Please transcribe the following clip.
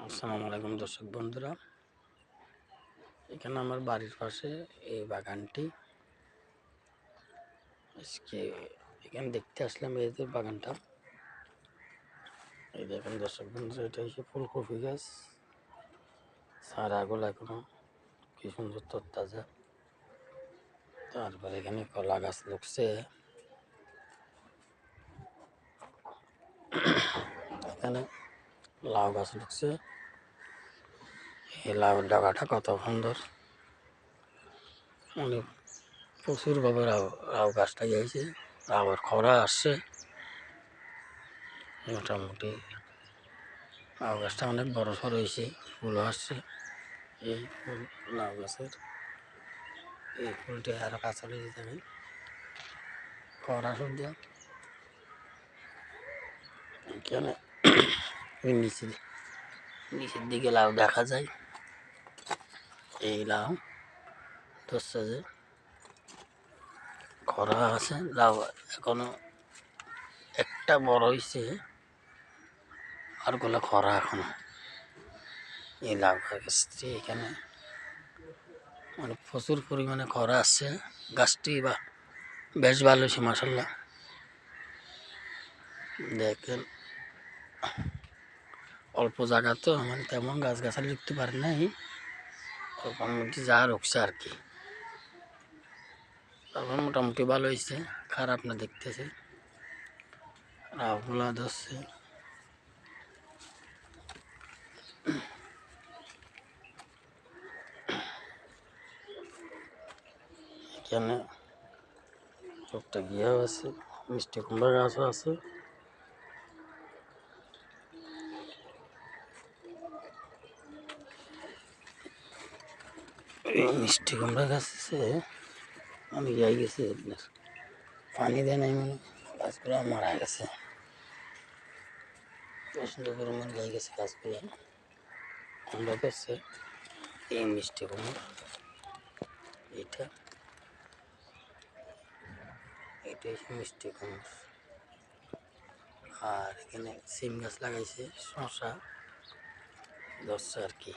আসসালামু আলাইকুম দর্শক বন্ধুরা, এখানে আমার বাড়ির পাশে এই বাগানটি আজকে এখানে দেখতে আসলাম। এই যে বাগানটা, এই দেখেন দর্শক বন্ধুরা, এটা হচ্ছে ফুলকপি গাছ। চারাগুলো এখনো কি সুন্দর তরতাজা। তারপরে এখানে কলা গাছ লুকছে, এখানে লাউ গাছ লুকছে। এই লাউ ডাগাটা কত সুন্দর, মানে প্রচুরভাবে লাউ গাছটা গেছে। আবার খরা আসছে, মোটামুটি লাউ গাছটা অনেক বড় সড়ো হয়েছে, ফুলও আসছে। এই ফুল লাউ গাছের এই ফুলটি আরও কাঁচা লেগে যাবে, খরা সন্ধ্যা। এখানে নিচের দিকে লাউ দেখা যায়। এই লাউ ধরছে যে খরা আছে, লাউ এখনো একটা বড় হয়েছে, আর গুলো খরা এখনো। এই লাউ গাছটি এখানে মানে প্রচুর পরিমাণে খরা আসছে। গাছটি বা বেশ ভালো হয়েছে মাসাল্লাহ। দেখেন অল্প জায়গা তো, মানে তেমন গাছগাছালি লিখতে পারে নাই, অল্পের মধ্যে যা রুখছে আর কি। তারপর মোটামুটি ভালো হয়েছে, খারাপ না দেখতেছে। লাউগুলা ধরছে, এখানে একটা গিয়াও আছে, মিষ্টি কুমড়া গাছও আছে। এই মিষ্টি কুমড়া গাছ আছে, আমি যাই গেছি আপনার পানি দেয় নাই, মানে গাছগুলো মারা গেছে, প্রচন্ড পরিমাণ গাই গেছে গাছগুলো। আমরা করছে এই মিষ্টি কুমড়া, এটা এটা হচ্ছে মিষ্টি কুমড়া। আর এখানে সিম গাছ লাগাইছে, শসা ধরছে আর কি।